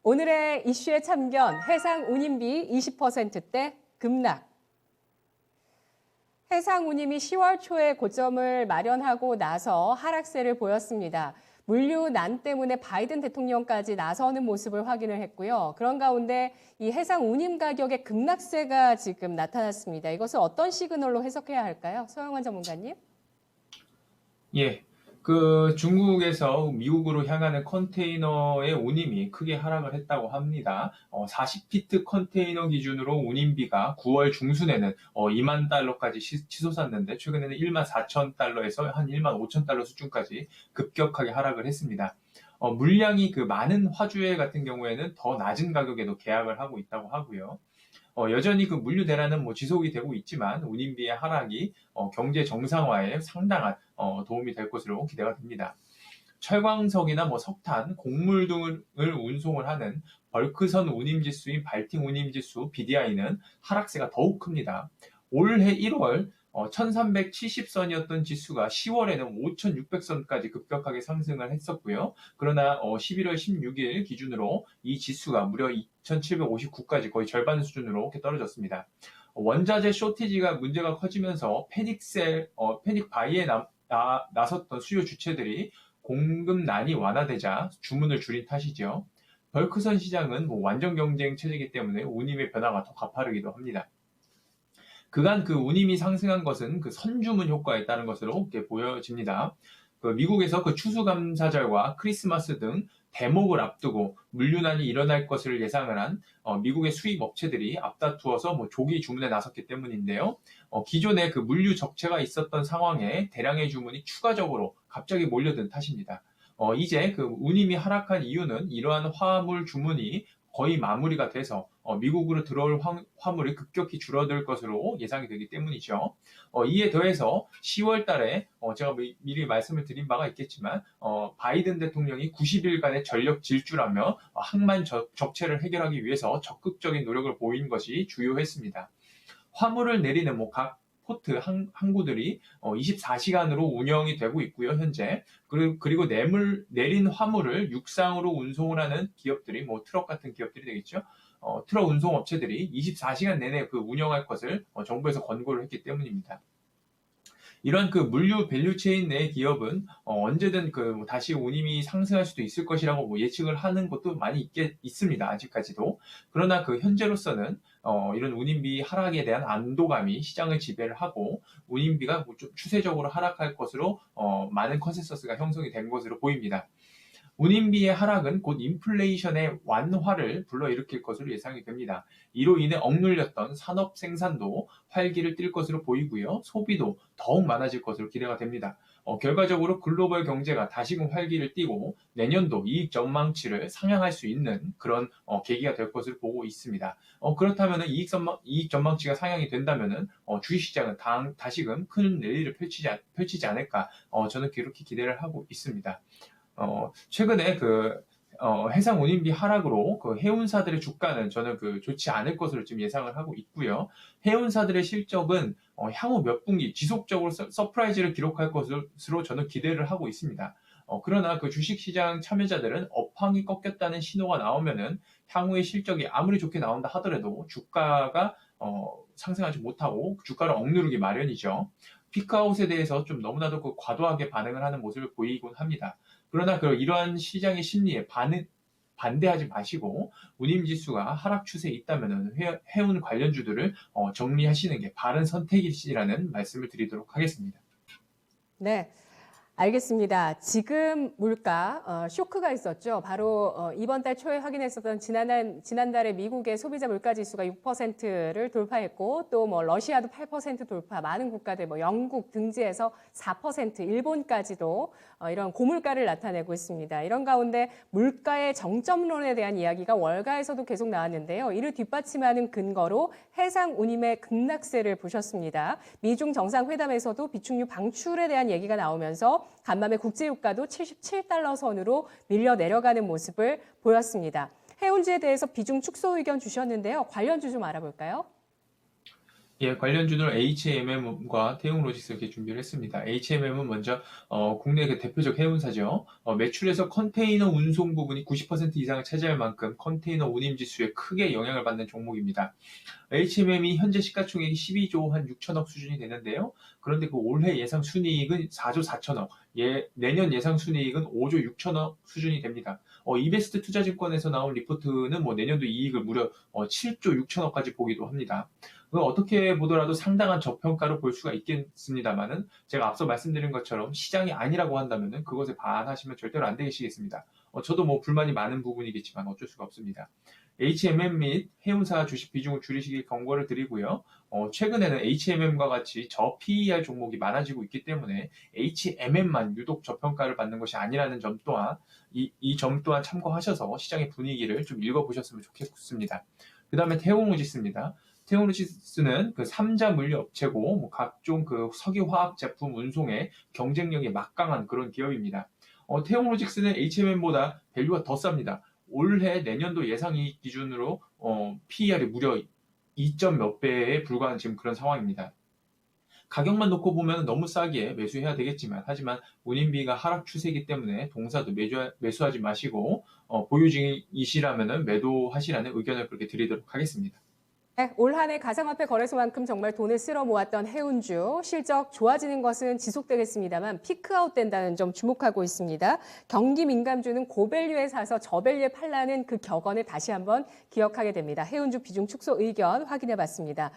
오늘의 이슈의 참견, 해상 운임비 20%대 급락. 해상 운임이 10월 초에 고점을 마련하고 나서 하락세를 보였습니다. 물류난 때문에 바이든 대통령까지 나서는 모습을 확인을 했고요. 그런 가운데 이 해상 운임 가격의 급락세가 지금 나타났습니다. 이것을 어떤 시그널로 해석해야 할까요? 서영환 전문가님. 예, 중국에서 미국으로 향하는 컨테이너의 운임이 크게 하락을 했다고 합니다. 40피트 컨테이너 기준으로 운임비가 9월 중순에는 2만 달러까지 치솟았는데 최근에는 1만 4천 달러에서 한 1만 5천 달러 수준까지 급격하게 하락을 했습니다. 물량이 많은 화주회 같은 경우에는 더 낮은 가격에도 계약을 하고 있다고 하고요. 여전히 물류 대란은 지속이 되고 있지만 운임비의 하락이 경제 정상화에 상당한 도움이 될 것으로 기대가 됩니다. 철광석이나 석탄, 곡물 등을 운송을 하는 벌크선 운임지수인 발팅 운임지수 BDI는 하락세가 더욱 큽니다. 올해 1월 1370선이었던 지수가 10월에는 5600선까지 급격하게 상승을 했었고요. 그러나 11월 16일 기준으로 이 지수가 무려 2759까지 거의 절반 수준으로 이렇게 떨어졌습니다. 원자재 쇼티지가 문제가 커지면서 패닉 바이에 나섰던 수요 주체들이 공급난이 완화되자 주문을 줄인 탓이죠. 벌크선 시장은 완전 경쟁 체제이기 때문에 운임의 변화가 더 가파르기도 합니다. 그간 운임이 상승한 것은 선주문 효과에 따른 것으로 이렇게 보여집니다. 미국에서 추수감사절과 크리스마스 등 대목을 앞두고 물류난이 일어날 것을 예상을 한 미국의 수입 업체들이 앞다투어서 조기 주문에 나섰기 때문인데요. 기존에 물류 적체가 있었던 상황에 대량의 주문이 추가적으로 갑자기 몰려든 탓입니다. 이제 운임이 하락한 이유는 이러한 화물 주문이 거의 마무리가 돼서 미국으로 들어올 화물이 급격히 줄어들 것으로 예상이 되기 때문이죠. 이에 더해서 10월 달에 제가 미리 말씀을 드린 바가 있겠지만 바이든 대통령이 90일간의 전력 질주라며 항만 적체를 해결하기 위해서 적극적인 노력을 보인 것이 주요했습니다. 화물을 내리는 각 포트 항구들이 24시간으로 운영이 되고 있고요, 현재. 그리고 내린 화물을 육상으로 운송을 하는 기업들이, 트럭 같은 기업들이 되겠죠. 트럭 운송 업체들이 24시간 내내 운영할 것을 정부에서 권고를 했기 때문입니다. 이런 물류 밸류체인 내 기업은 언제든 다시 운임이 상승할 수도 있을 것이라고 예측을 하는 것도 많이 있습니다. 아직까지도. 그러나 현재로서는 이런 운임비 하락에 대한 안도감이 시장을 지배를 하고 운임비가 좀 추세적으로 하락할 것으로 많은 컨센서스가 형성이 된 것으로 보입니다. 운임비의 하락은 곧 인플레이션의 완화를 불러일으킬 것으로 예상이 됩니다. 이로 인해 억눌렸던 산업 생산도 활기를 띨 것으로 보이고요. 소비도 더욱 많아질 것으로 기대가 됩니다. 결과적으로 글로벌 경제가 다시금 활기를 띠고 내년도 이익 전망치를 상향할 수 있는 그런 계기가 될 것으로 보고 있습니다. 그렇다면 이익 전망치가 상향이 된다면 주식시장은 다시금 큰 랠리를 펼치지 않을까 저는 그렇게 기대를 하고 있습니다. 최근에 해상 운임비 하락으로 해운사들의 주가는 저는 좋지 않을 것으로 지금 예상을 하고 있고요. 해운사들의 실적은 향후 몇 분기 지속적으로 서프라이즈를 기록할 것으로 저는 기대를 하고 있습니다. 그러나 주식시장 참여자들은 업황이 꺾였다는 신호가 나오면은 향후의 실적이 아무리 좋게 나온다 하더라도 주가가 상승하지 못하고 주가를 억누르기 마련이죠. 피크아웃에 대해서 좀 너무나도 과도하게 반응을 하는 모습을 보이곤 합니다. 그러나 이러한 시장의 심리에 반대하지 마시고 운임지수가 하락 추세에 있다면 해운 관련주들을 정리하시는 게 바른 선택이시라는 말씀을 드리도록 하겠습니다. 네. 알겠습니다. 지금 물가 쇼크가 있었죠. 바로 이번 달 초에 확인했었던 지난달에 미국의 소비자 물가 지수가 6%를 돌파했고 또 러시아도 8% 돌파, 많은 국가들 영국 등지에서 4%, 일본까지도 이런 고물가를 나타내고 있습니다. 이런 가운데 물가의 정점론에 대한 이야기가 월가에서도 계속 나왔는데요. 이를 뒷받침하는 근거로 해상 운임의 급락세를 보셨습니다. 미중 정상회담에서도 비축유 방출에 대한 얘기가 나오면서 간밤에 국제유가도 77달러 선으로 밀려 내려가는 모습을 보였습니다. 해운주에 대해서 비중 축소 의견 주셨는데요. 관련주 좀 알아볼까요? 예, 관련주는 HMM과 태용로지스 이렇게 준비를 했습니다. HMM은 먼저 국내 그 대표적 해운사죠. 매출에서 컨테이너 운송 부분이 90% 이상을 차지할 만큼 컨테이너 운임 지수에 크게 영향을 받는 종목입니다. HMM이 현재 시가총액이 12조 한 6천억 수준이 되는데요. 그런데 그 올해 예상 순이익은 4조 4천억, 내년 예상 순이익은 5조 6천억 수준이 됩니다. 이베스트 투자증권에서 나온 리포트는 뭐 내년도 이익을 무려 7조 6천억까지 보기도 합니다. 어떻게 보더라도 상당한 저평가로 볼 수가 있겠습니다만은 제가 앞서 말씀드린 것처럼 시장이 아니라고 한다면은 그것에 반하시면 절대로 안 되시겠습니다. 저도 뭐 불만이 많은 부분이겠지만 어쩔 수가 없습니다. HMM 및 해운사 주식 비중을 줄이시길 경고를 드리고요. 최근에는 HMM과 같이 저 PER 종목이 많아지고 있기 때문에 HMM만 유독 저평가를 받는 것이 아니라는 점 또한 이 점 또한 참고하셔서 시장의 분위기를 좀 읽어보셨으면 좋겠습니다. 그 다음에 태용로지스입니다. 태용로지스는 그 3자 물류 업체고 뭐 각종 그 석유화학 제품 운송에 경쟁력이 막강한 그런 기업입니다. 태용로직스는 HMM보다 밸류가 더 쌉니다. 올해 내년도 예상이익 기준으로 PER이 무려 2점 몇 배에 불과한 지금 그런 상황입니다. 가격만 놓고 보면 너무 싸게 매수해야 되겠지만 하지만 운임비가 하락 추세이기 때문에 동사도 매수하지 마시고 보유 중이시라면 매도하시라는 의견을 그렇게 드리도록 하겠습니다. 네, 올 한 해 가상화폐 거래소만큼 정말 돈을 쓸어 모았던 해운주 실적 좋아지는 것은 지속되겠습니다만 피크아웃 된다는 점 주목하고 있습니다. 경기 민감주는 고밸류에 사서 저밸류에 팔라는 그 격언을 다시 한번 기억하게 됩니다. 해운주 비중 축소 의견 확인해 봤습니다.